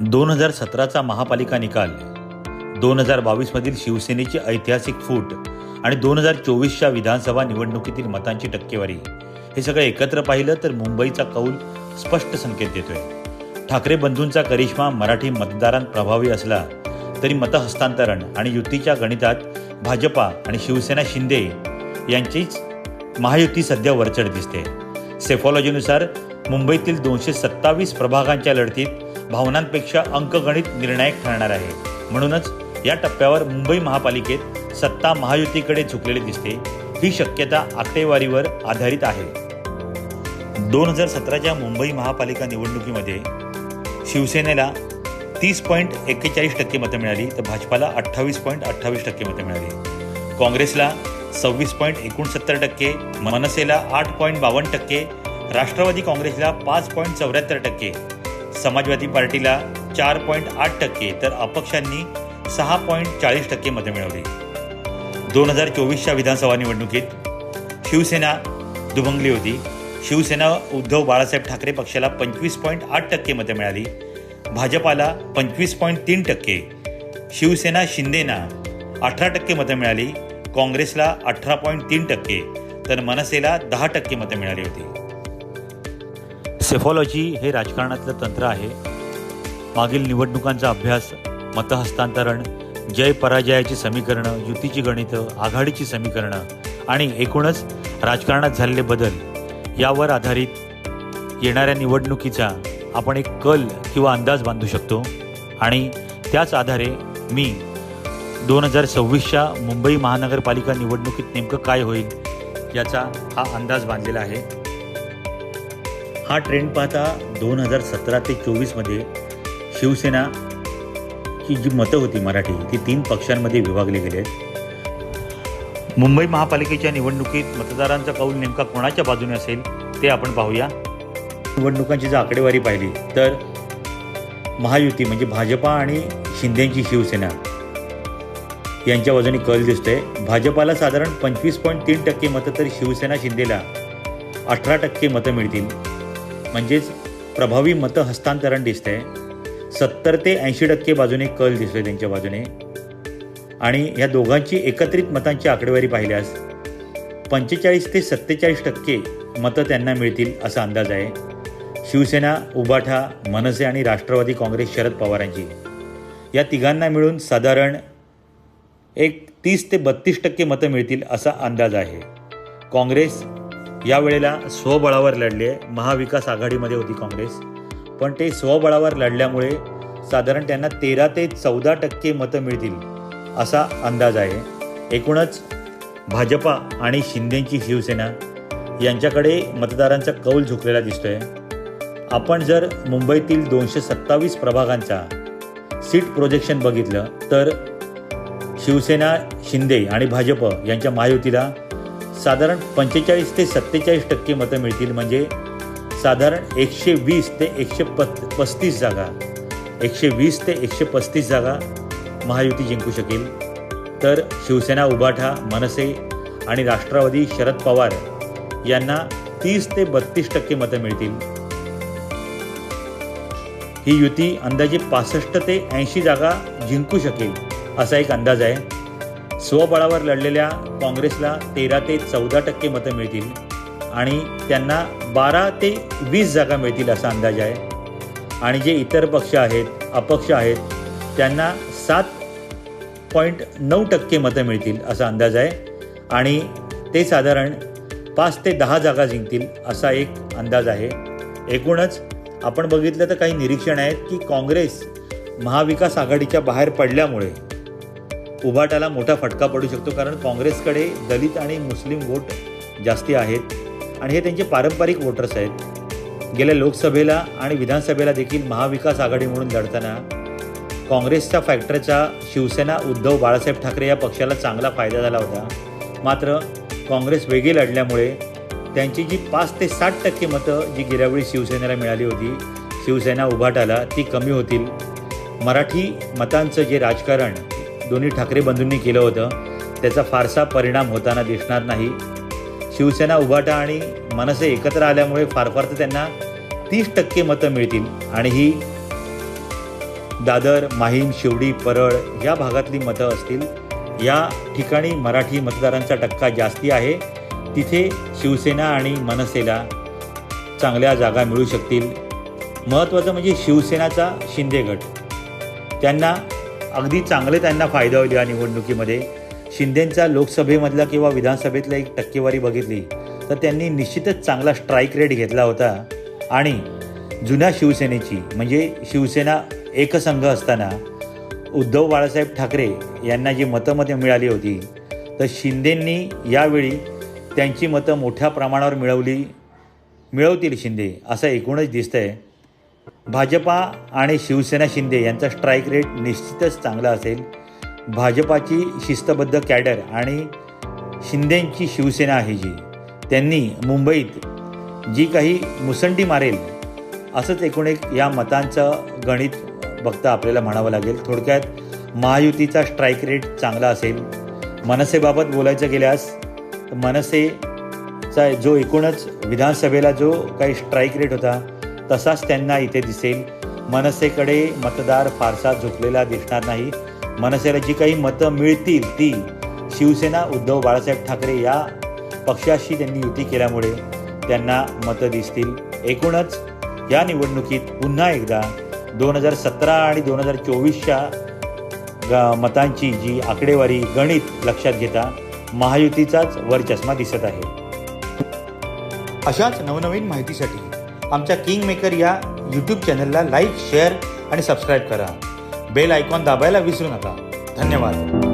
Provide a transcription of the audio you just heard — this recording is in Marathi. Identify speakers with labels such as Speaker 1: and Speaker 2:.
Speaker 1: 2017चा महापालिका निकाल, 2022मधील शिवसेनेची ऐतिहासिक फूट आणि 2024च्या विधानसभा निवडणुकीतील मतांची टक्केवारी हे सगळं एकत्र पाहिलं तर मुंबईचा कौल स्पष्ट संकेत देतोय. ठाकरे बंधूंचा करिश्मा मराठी मतदारांत प्रभावी असला तरी मतहस्तांतरण आणि युतीच्या गणितात भाजपा आणि शिवसेना शिंदे यांचीच महायुती सध्या वरचढ दिसते. सेफॉलॉजीनुसार मुंबईतील 227 प्रभागांच्या लढतीत भावनांपेक्षा अंकगणित निर्णायक ठरणार आहे. म्हणूनच या टप्प्यावर मुंबई महापालिकेत सत्ता महायुतीकडे झुकलेली दिसते. ही शक्यता आकडेवारीवर आधारित आहे. 2017च्या मुंबई महापालिका निवडणुकीमध्ये शिवसेनेला 30.41% मतं मिळाली तर भाजपाला 28.28% मतं मिळाली. काँग्रेसला 26.69%, मनसेला 8.52%, राष्ट्रवादी काँग्रेसला 5.74%, समाजवादी पार्टीला 4.8% तर अपक्षांनी 6.40% मतं मिळवली. 2024च्या विधानसभा निवडणुकीत शिवसेना दुभंगली होती. शिवसेना उद्धव बाळासाहेब ठाकरे पक्षाला 25.8% मतं मिळाली, भाजपाला 25.3%, शिवसेना शिंदेना 18% मतं मिळाली, काँग्रेसला 18.3% तर मनसेला 10% मतं मिळाली होती. सेफॉलॉजी हे राजकारणातलं तंत्र आहे. मागील निवडणुकांचा अभ्यास, मतहस्तांतरण, जय पराजयाची समीकरणं, युतीची गणितं, आघाडीची समीकरणं आणि एकूणच राजकारणात झालेले बदल यावर आधारित येणाऱ्या निवडणुकीचा आपण एक कल किंवा अंदाज बांधू शकतो. आणि त्याच आधारे मी 2026च्या मुंबई महानगरपालिका निवडणुकीत नेमकं काय होईल याचा हा अंदाज बांधलेला आहे. हा ट्रेंड पाहता 2017 ते 24मध्ये शिवसेना ही जी मतं होती मराठी ती 3 पक्षांमध्ये विभागली गेली आहेत. मुंबई महापालिकेच्या निवडणुकीत मतदारांचा कौल नेमका कोणाच्या बाजूने असेल ते आपण पाहूया. निवडणुकांची जर आकडेवारी पाहिली तर महायुती म्हणजे भाजपा आणि शिंदेची शिवसेना यांच्या बाजूने कल दिसतोय. भाजपाला साधारण 25.3% मतं तर शिवसेना शिंदेला 18% मतं मिळतील. म्हणजेच प्रभावी मतं हस्तांतरण दिसतंय. 70 ते 80% बाजूने कल दिसतोय त्यांच्या बाजूने. आणि ह्या दोघांची एकत्रित मतांची आकडेवारी पाहिल्यास 45 ते 47% मतं त्यांना मिळतील असा अंदाज आहे. शिवसेना, उबाठा, मनसे आणि राष्ट्रवादी काँग्रेस शरद पवारांची या तिघांना मिळून साधारण 30 ते 32% मतं मिळतील असा अंदाज आहे. काँग्रेस यावेळेला स्वबळावर लढली आहे. महाविकास आघाडीमध्ये होती काँग्रेस, पण ते स्वबळावर लढल्यामुळे साधारण त्यांना 13 ते 14% मतं मिळतील असा अंदाज आहे. एकूणच भाजपा आणि शिंदेची शिवसेना यांच्याकडे मतदारांचा कौल झुकलेला दिसतोय. आपण जर मुंबईतील 227 प्रभागांचा सीट प्रोजेक्शन बघितलं तर शिवसेना शिंदे आणि भाजप यांच्या महायुतीला साधारण 45 ते 47% मतं मिळतील. म्हणजे साधारण 120 ते 135 जागा 120 ते 135 जागा महायुती जिंकू शकेल. तर शिवसेना, उबाठा, मनसे आणि राष्ट्रवादी शरद पवार यांना 30 ते 32% मतं मिळतील. ही युती अंदाजे 65 ते 80 जागा जिंकू शकेल असा एक अंदाज आहे. स्वबळावर लढलेल्या काँग्रेसला 13 ते 14% मतं मिळतील आणि त्यांना 12 ते 20 जागा मिळतील असा अंदाज आहे. आणि जे इतर पक्ष आहेत, अपक्ष आहेत, त्यांना 7.9% मतं मिळतील असा अंदाज आहे. आणि ते साधारण 5 ते 10 जागा जिंकतील असा एक अंदाज आहे. एकूणच आपण बघितलं तर काही निरीक्षण आहेत की काँग्रेस महाविकास आघाडीच्या बाहेर पडल्यामुळे उबाटाला मोठा फटका पडू शकतो. कारण काँग्रेसकडे दलित आणि मुस्लिम वोट जास्ती आहेत आणि हे त्यांचे पारंपरिक वोटर्स आहेत. गेल्या लोकसभेला आणि विधानसभेला देखील महाविकास आघाडी म्हणून लढताना काँग्रेसच्या फॅक्टरचा शिवसेना उद्धव बाळासाहेब ठाकरे या पक्षाला चांगला फायदा झाला होता. मात्र काँग्रेस वेगळी लढल्यामुळे त्यांची जी 5 ते 60% मतं जी गेल्यावेळी शिवसेनेला मिळाली होती, शिवसेना उभाटाला, ती कमी होतील. मराठी मतांचं जे राजकारण दोन्ही ठाकरे बंधूंनी केलं होतं त्याचा फारसा परिणाम होताना दिसणार नाही. शिवसेना, उभाटा आणि मनसे एकत्र आल्यामुळे फार तर त्यांना 30% मतं मिळतील आणि ही दादर, माहीम, शिवडी, परळ या भागातली मतं असतील. या ठिकाणी मराठी मतदारांचा टक्का जास्ती आहे. तिथे शिवसेना आणि मनसेला चांगल्या जागा मिळू शकतील. महत्त्वाचं म्हणजे शिवसेनाचा शिंदे गट, त्यांना अगदी त्यांना फायदा होईल या निवडणुकीमध्ये. शिंदेंचा लोकसभेमधला किंवा विधानसभेतला एक टक्केवारी बघितली तर त्यांनी निश्चितच चांगला स्ट्राईक रेट घेतला होता. आणि जुन्या शिवसेनेची म्हणजे शिवसेना एकसंघ असताना उद्धव बाळासाहेब ठाकरे यांना जी मतं मिळाली होती तर शिंदेंनी यावेळी त्यांची मतं मोठ्या प्रमाणावर मिळवतील शिंदे असं एकूणच दिसतंय. भाजपा आणि शिवसेना शिंदे यांचा स्ट्राईक रेट निश्चितच चांगला असेल. भाजपाची शिस्तबद्ध कॅडर आणि शिंदेंची शिवसेना आहे जी, त्यांनी मुंबईत जी काही मुसंडी मारेल असंच एकूण एक या मतांचं गणित बघता आपल्याला म्हणावं लागेल. थोडक्यात महायुतीचा स्ट्राईक रेट चांगला असेल. मनसेबाबत बोलायचं गेल्यास मनसेचा जो एकूणच विधानसभेला जो काही स्ट्राईक रेट होता तसाच त्यांना इथे दिसेल. मनसेकडे मतदार फारसा झुकलेला दिसणार नाही. मनसेला जी काही मतं मिळतील ती शिवसेना उद्धव बाळासाहेब ठाकरे या पक्षाशी त्यांनी युती केल्यामुळे त्यांना मतं दिसतील. एकूणच या निवडणुकीत पुन्हा एकदा 2017 आणि 2024च्या मतांची जी आकडेवारी गणित लक्षात घेता महायुतीचाच वरचष्मा दिसत आहे. अशाच नवनवीन माहितीसाठी आमच्या किंग मेकर या यूट्यूब चॅनलला लाईक, शेअर आणि सबस्क्राईब करा. बेल आयकॉन दाबायला विसरू नका. धन्यवाद.